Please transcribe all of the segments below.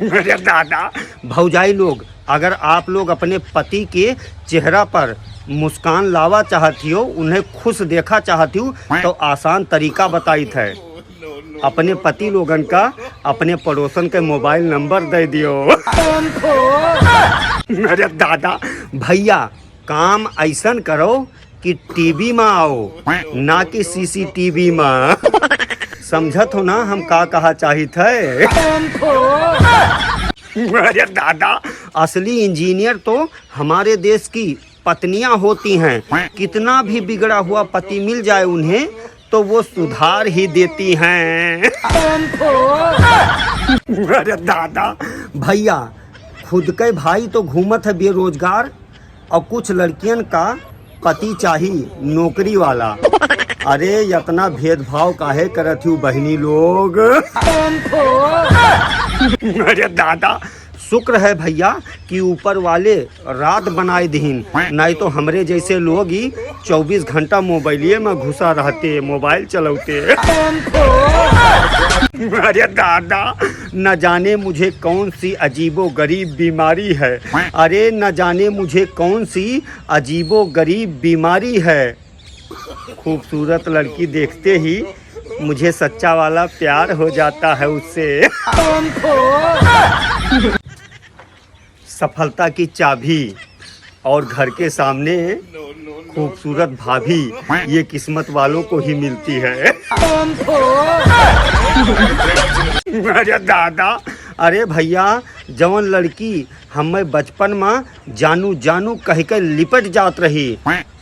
अरे दादा भौजाई लोग, अगर आप लोग अपने पति के चेहरा पर मुस्कान लावा चाहती हो, उन्हें खुश देखा चाहती हो, तो आसान तरीका बताई थे। अपने पति लोगन का अपने पड़ोसन के मोबाइल नंबर दे दियो। अरे दादा भैया, काम ऐसन करो कि टीवी में आओ, ना कि सीसीटीवी में। समझत हो ना हम का कहा चाही थे? अरे दादा असली इंजीनियर तो हमारे देश की पत्नियां होती हैं। कितना भी बिगड़ा हुआ पति मिल जाए उन्हें, तो वो सुधार ही देती हैं। अरे दादा भैया, खुद के भाई तो घूमत है बेरोजगार, और कुछ लड़कियन का पति चाहिए नौकरी वाला। अरे इतना भेदभाव काहे करत हूँ बहनी लोग? अरे दादा शुक्र है भैया कि ऊपर वाले रात बनाए दीन, नहीं तो हमरे जैसे लोग ही 24 घंटा मोबाइलिए में घुसा रहते, मोबाइल चलाते। अरे दादा न जाने मुझे कौन सी अजीबो गरीब बीमारी है। अरे न जाने मुझे कौन सी अजीबो गरीब बीमारी है। खूबसूरत लड़की देखते ही मुझे सच्चा वाला प्यार हो जाता है उससे। सफलता की चाबी और घर के सामने खूबसूरत भाभी, ये किस्मत वालों को ही मिलती है। अरे दादा अरे भैया, जवन लड़की हमें बचपन में जानू जानू कह के लिपट जात रही,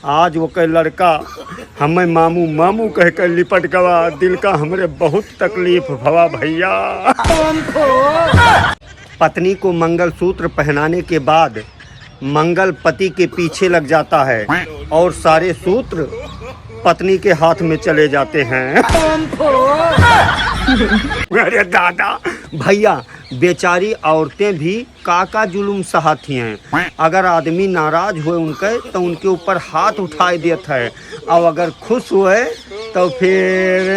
आज वो के लड़का हमें मामू मामू कह के लिपट गवा। दिल का हमरे बहुत तकलीफ भवा भैया। पत्नी को मंगलसूत्र पहनाने के बाद मंगल पति के पीछे लग जाता है और सारे सूत्र पत्नी के हाथ में चले जाते हैं। अरे दादा भैया, बेचारी औरतें भी का जुलुम सहती हैं। अगर आदमी नाराज हुए उनके तो उनके ऊपर हाथ उठाए देता है, और अगर खुश हुए तो फिर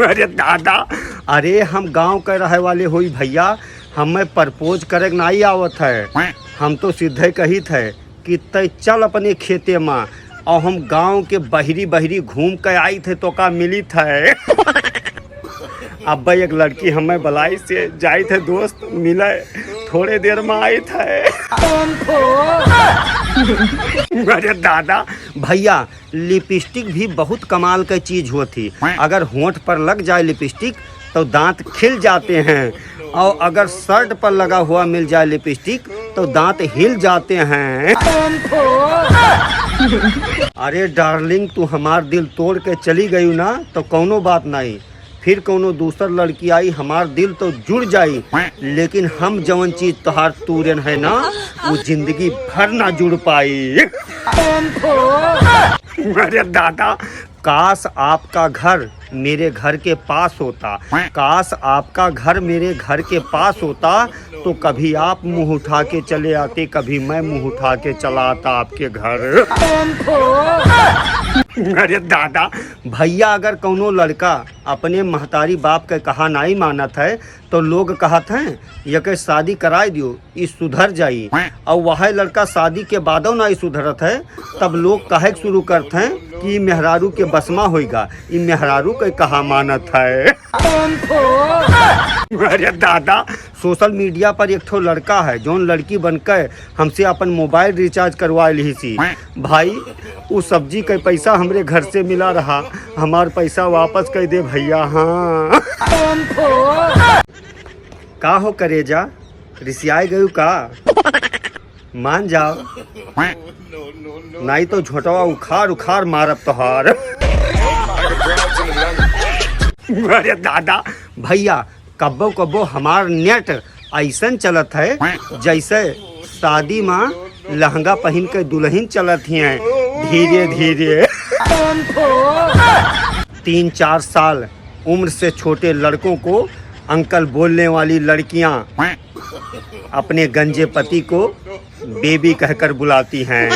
अरे दादा अरे हम गांव के रहे वाले हुई भैया, हमें प्रपोज करे नहीं आवत है। हम तो सीधे कही थे कि तय चल अपने खेते में, और हम गांव के बहरी बहरी घूम के आई थे तो का मिली थे। अब एक लड़की हमें बलाई से जाई थे, दोस्त मिले, थोड़े देर में आई थे। अरे दादा भैया, लिपस्टिक भी बहुत कमाल की चीज होती। अगर होंठ पर लग जाए लिपस्टिक तो दांत खिल जाते हैं, और अगर शर्ट पर लगा हुआ मिल जाए लिपस्टिक तो दांत हिल जाते हैं। अरे डार्लिंग, तू हमार दिल तोड़ के चली गई ना तो कोनो बात नहीं, फिर कोनो दूसर लड़की आई हमार दिल तो जुड़ जाई, लेकिन हम जवन चीज तोहार तूरन है ना, वो जिंदगी भर ना जुड़ पाई। अरे दादा, काश आपका घर मेरे घर के पास होता, काश आपका घर मेरे घर के पास होता, तो कभी आप मुंह उठा के चले आते, कभी मैं मुंह उठा के चला आता आपके घर। अरे दादा भैया, अगर कोनो लड़का अपने महतारी बाप के कहा नहीं मानत है तो लोग कहत हैं ये के शादी कराई दियो, इस सुधर जाई। और वह लड़का शादी के बादो नहीं सुधरत है, तब लोग कहे शुरू करते हैं कि मेहरारू के बसमा होएगा, ये मेहरारू के कहा मानत है। अरे दादा, सोशल मीडिया पर एक ठो लड़का है जोन लड़की बनकर हमसे अपन मोबाइल रिचार्ज करवा ली सी। भाई, उस सब्जी का पैसा हमरे घर से मिला रहा, हमार पैसा वापस कर दे भैया। हाँ का हो करेजा, रिसियाई गयू का? मान जाओ, नहीं तो झोटवा उखाड़ उखाड़ मारब तोहार। अरे दादा भैया, कब्बो कब्बो हमार नेट ऐसन चलत है जैसे शादी में लहंगा पहन के दुल्हन चलत हैं, धीरे धीरे। 3-4 साल उम्र से छोटे लड़कों को अंकल बोलने वाली लड़कियां अपने गंजे पति को बेबी कहकर बुलाती हैं।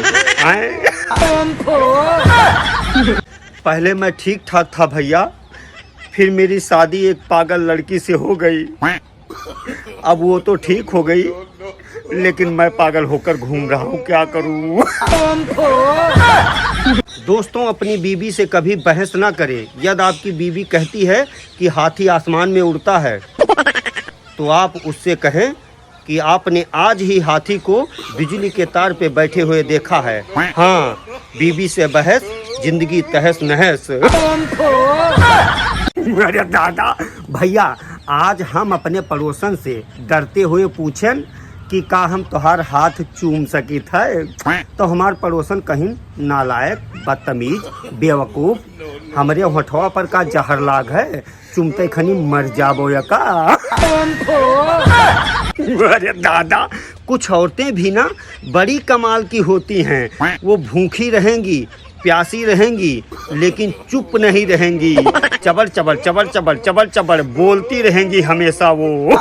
पहले मैं ठीक ठाक था भैया, फिर मेरी शादी एक पागल लड़की से हो गई। अब वो तो ठीक हो गई, लेकिन मैं पागल होकर घूम रहा हूँ, क्या करूँ। दोस्तों, अपनी बीवी से कभी बहस ना करें। यदि आपकी बीवी कहती है कि हाथी आसमान में उड़ता है, तो आप उससे कहें कि आपने आज ही हाथी को बिजली के तार पे बैठे हुए देखा है। हाँ, बीवी से बहस जिंदगी तहस नहस। अरे दादा भैया, आज हम अपने पड़ोसन से डरते हुए पूछें कि का हम तोहार हाथ चूम सकी थे, तो हमार पड़ोसन कहीं नालायक, बदतमीज, बेवकूफ, हमरे होठवा पर का जहर लाग है, चुमते खनी मर जाबो या का। अरे दादा, कुछ औरतें भी ना बड़ी कमाल की होती हैं। वो भूखी रहेंगी, प्यासी रहेंगी, लेकिन चुप नहीं रहेंगी। चबर चबर चबर चबर चबर चबर बोलती रहेंगी हमेशा वो।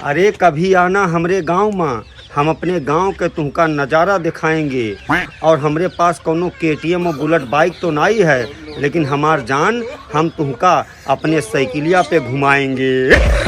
अरे कभी आना हमरे गांव में, हम अपने गांव के तुमका नज़ारा दिखाएंगे। और हमरे पास कोनो KTM और बुलेट बाइक तो नहीं है, लेकिन हमार जान, हम तुमका अपने साइकिलिया पे घुमाएंगे।